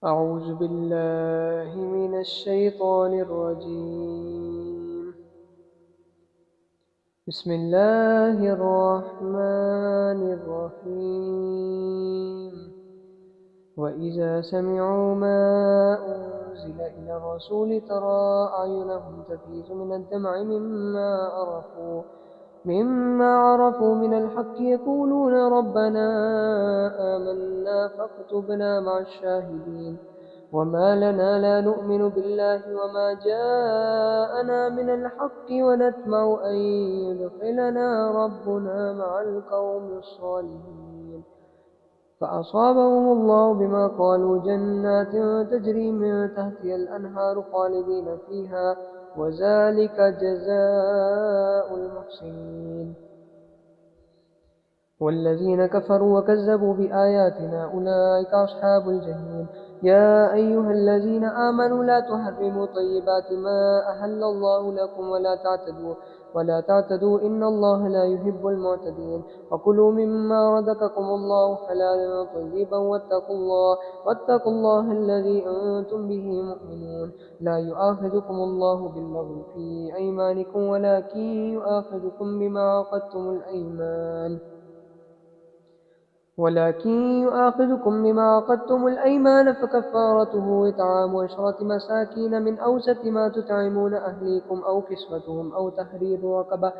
أعوذ بالله من الشيطان الرجيم. بسم الله الرحمن الرحيم. وإذا سمعوا ما أنزل إلى الرسول ترى أعينهم تفيض من الدمع مما عرفوا من الحق يقولون ربنا آمنا فاكتبنا مع الشاهدين. وما لنا لا نؤمن بالله وما جاءنا من الحق ونطمع أن يدخلنا ربنا مع القوم الصالحين. فأصابهم الله بما قالوا جنات تجري من تحتها الأنهار خالدين فيها وذلك جزاء المحسنين. والذين كفروا وكذبوا بآياتنا أولئك أصحاب الجحيم. يا أيها الذين آمنوا لا تحرموا طيبات ما أحل الله لكم ولا تعتدوا إن الله لا يحب المعتدين. وكلوا مما رزقكم الله حلالا طيبا واتقوا الله الذي أنتم به مؤمنون. لا يؤاخذكم الله باللغو في أيمانكم ولكن يؤاخذكم بما عقدتم الأيمان فكفارته إطعام 10 مساكين من أوسط ما تطعمون أهليكم أو كسوتهم أو تحرير رقبة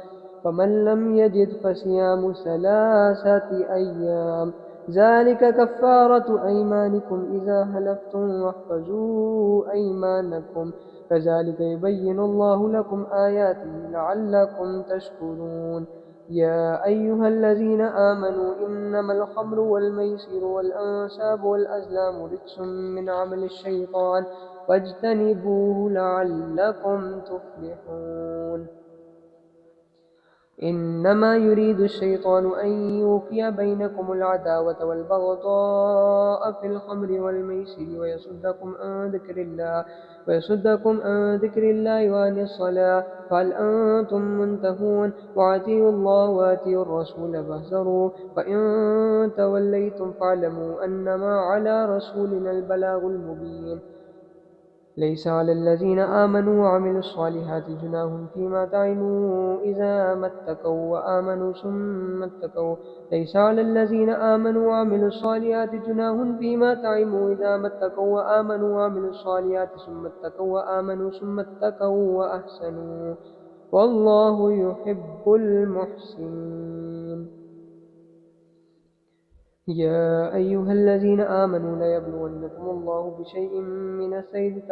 فمن لم يجد فصيام 3 أيام ذلك كفارة أيمانكم إذا حلفتم واحفظوا أيمانكم كذلك يبين الله لكم آياته لعلكم تشكرون. يا أيها الذين آمنوا إنما الخمر والميسر والأنساب والأزلام رجس من عمل الشيطان فاجتنبوه لعلكم تفلحون. إنما يريد الشيطان أن يوقع بينكم العداوة والبغضاء في الخمر والميسر ويصدكم عن ذكر الله وعن الصلاة فهل أنتم منتهون. وأطيعوا الله وأطيعوا الرسول فاحذروا فإن توليتم فاعلموا أنما على رسولنا البلاغ المبين. ليس على الذين آمنوا وعملوا الصالحات جناح فيما طعموا إذا ما اتقوا وآمنوا ثم اتقوا ليس على الذين آمنوا وعملوا الصالحات جناح فيما طعموا إذا ما اتقوا وآمنوا وعملوا الصالحات ثم اتقوا وآمنوا ثم اتقوا وأحسنوا والله يحب المحسنين. يا أيها الذين آمنوا ليبلونكم الله بشيء من الصيد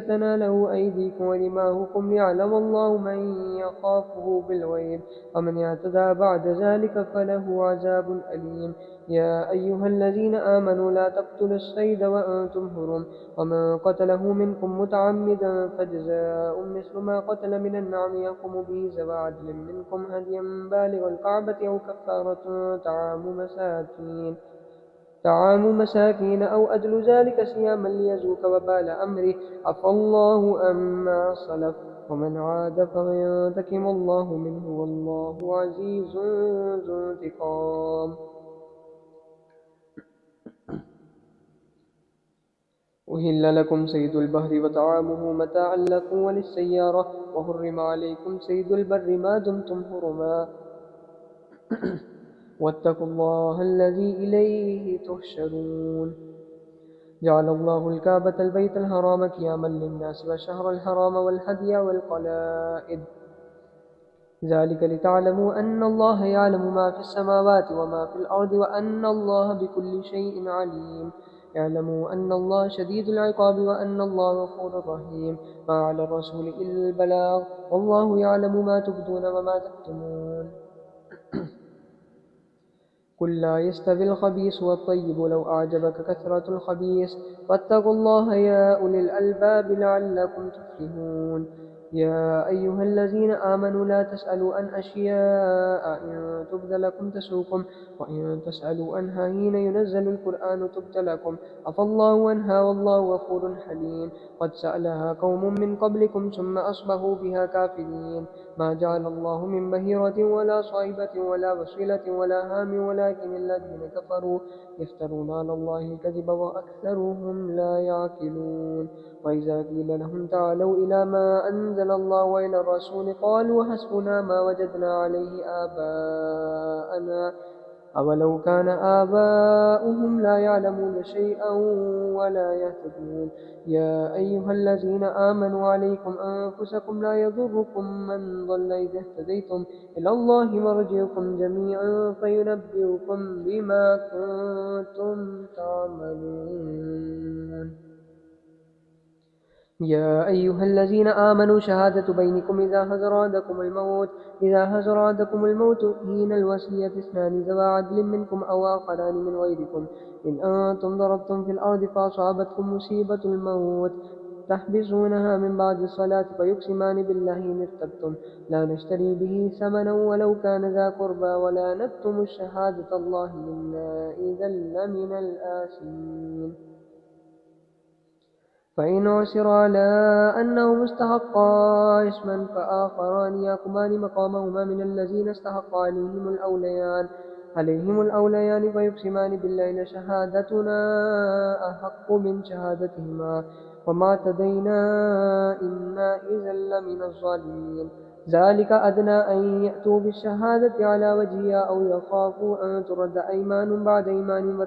تناله أيديكم ورماحكم ليعلم الله من يخافه بالغيب ومن اعتدى بعد ذلك فله عذاب أليم. يا أيها الذين آمنوا لا تقتلوا الصيد وأنتم حرم ومن قتله منكم متعمدا فجزاء مثل ما قتل من النعم يحكم به ذوى عدل منكم هديا بالغ الكعبة أو كفارة طعام مساكين أو أدل ذلك صياما ليذوق وبال أمره عفى الله عما سلف ومن عاد فينتقم الله منه والله عزيز ذو انتقام. أهل لكم صيد البحر وطعامه متاعا لكم وللسيارة وحرم عليكم صيد البر ما دمتم حرما واتقوا الله الذي إليه تحشرون. جعل الله الكعبة البيت الحرام قياما للناس والشهر الحرام والهدي والقلائد ذلك لتعلموا أن الله يعلم ما في السماوات وما في الأرض وأن الله بكل شيء عليم. اعلموا أن الله شديد العقاب وأن الله غفور رحيم. ما على الرسول إلا البلاغ والله يعلم ما تبدون وما تكتمون. قل لا يستوي الخبيث والطيب لو أعجبك كثرة الخبيث فاتقوا الله يا أولي الألباب لعلكم تفلحون. يا أيها الذين آمنوا لا تسألوا عن أشياء إن تبد لكم تسؤكم وإن تسألوا عنها حين ينزل القرآن تبد لكم عفى الله عنها والله غفور حليم قد سألها قوم من قبلكم ثم أصبحوا بها كافرين ما جعل الله من بهيرة ولا صائبة ولا وصيلة ولا هام ولكن الذين كفروا يفترون على الله الكذب وأكثرهم لا يعقلون وإذا قيل لهم تعالوا إلى ما أنزل الله وإلى الرسول قالوا حسبنا ما وجدنا عليه آباءنا أولو كان آباؤهم لا يعلمون شيئا ولا يهتدون يا أيها الذين آمنوا عليكم أنفسكم لا يضركم من ضل إذا اهتديتم إلى الله مرجعكم جميعا فينبئكم بما كنتم تعملون يا أيها الذين آمنوا شهادة بينكم إذا حضر أحدكم الموت حين الوصية اثنان ذوى عدل منكم أو آخران من غيركم إن أنتم ضربتم في الأرض فأصابتكم مصيبة الموت تحبسونها من بعد الصلاة فيقسمان بالله إن ارتبتم لا نشتري به ثمنا ولو كان ذا قربى ولا نكتم الشهادة الله إنا إذا لمن الآثمين فإن عثر على أنهما استحقا إثما فآخران يقومان مقامهما من الذين استحق عليهم الأوليان فيقسمان بالله لشهادتنا أحق من شهادتهما وما اعتدينا إنا إذا لمن الظالمين ذلك أدنى أن يأتوا بالشهادة على وجهها أو يخافوا أن ترد أيمان بعد أيمان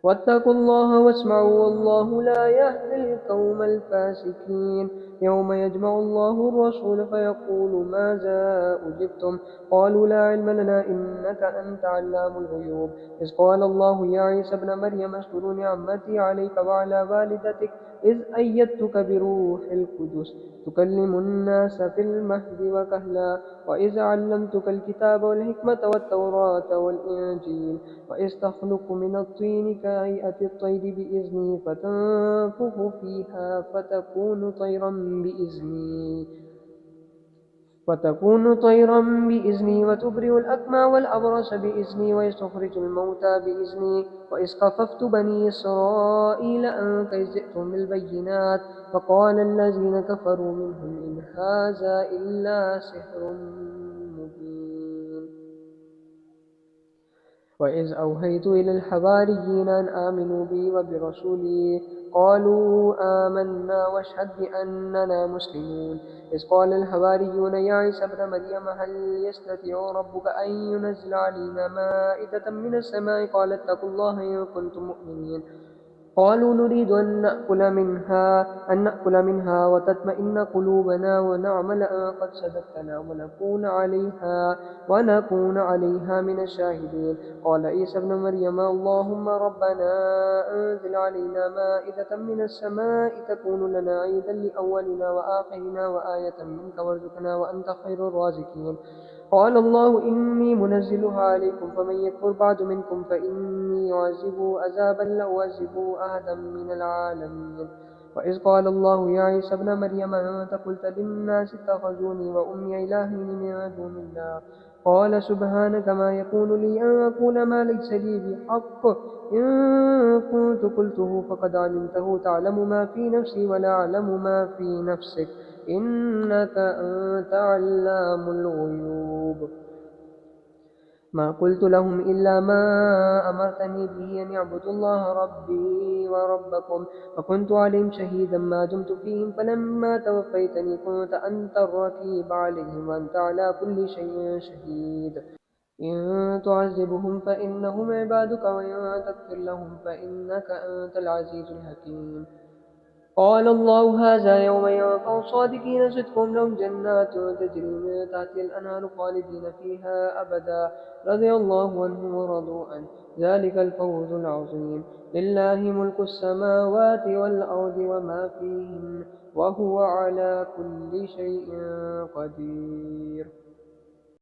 واتقوا الله واسمعوا والله لا يهدي القوم الفاسقين يوم يجمع الله الرسول فيقول ماذا أجبتم قالوا لا علم لنا إنك أنت علام الغيوب إذ قال الله يا عيسى ابن مريم اذكر نعمتي عليك وعلى والدتك إذ أيدتك بروح القدس تكلم الناس في المهد وكهلا وإذ علمتك الكتاب والحكمة والتوراة والإنجيل وإذ تخلق من الطين كهيئة الطير بإذني فتنفخ فيها فتكون طيرا بإذني وتبرئ الأكمى والأبرص بإذني ويستخرج الموتى بإذني وإذ كففت بني إسرائيل عنك إذ جئتهم بالبينات فقال الذين كفروا منهم إن هذا إلا سحر مبين وإذ أوحيت إلى الحواريين أن آمنوا بي وبرسولي قالوا آمنا واشهد بأننا مسلمون إذ قال الحواريون يا عيسى ابن مريم هل يستطيع ربك أن ينزل علينا مائدة من السماء قال اتقوا الله إن كنتم مؤمنين قالوا نريد أن نأكل منها وتطمئن قلوبنا ونعمل أن قد صدقتنا ونكون عليها من الشاهدين قال عيسى ابن مريم اللهم ربنا أنزل علينا مائدة من السماء تكون لنا عيدا لأولنا وآخرنا وآية منك وارزقنا وأنت خير الرازقين قال الله إني منزلها عليكم فمن يكفر بعد منكم فإني أعذبه عذابا لا أعذبه أحدا من العالمين وإذ قال الله يا عيسى ابن مريم أنت قلت للناس اتخذوني وأمي إلهين من دون الله قال سبحانك ما يكون لي أن أقول ما ليس لي بحق إن كنت قلته فقد علمته تعلم ما في نفسي ولا أعلم ما في نفسك إنك أنت علام الغيوب ما قلت لهم إلا ما أمرتني به أن يعبدوا الله ربي وربكم وكنت عليهم شهيدا ما دمت فيهم فلما توفيتني كنت أنت الرقيب عليهم وأنت على كل شيء شهيد إن تعذبهم فإنهم عبادك وإن تغفر لهم فإنك أنت العزيز الحكيم قال الله هذا يوم ينفع الصادقين صدقهم لهم جنات تجري من تحتها الأنهار خالدين فيها أبدا رضي الله عنهم ورضوا عنه ذلك الفوز العظيم لله ملك السماوات والأرض وما فيهن وهو على كل شيء قدير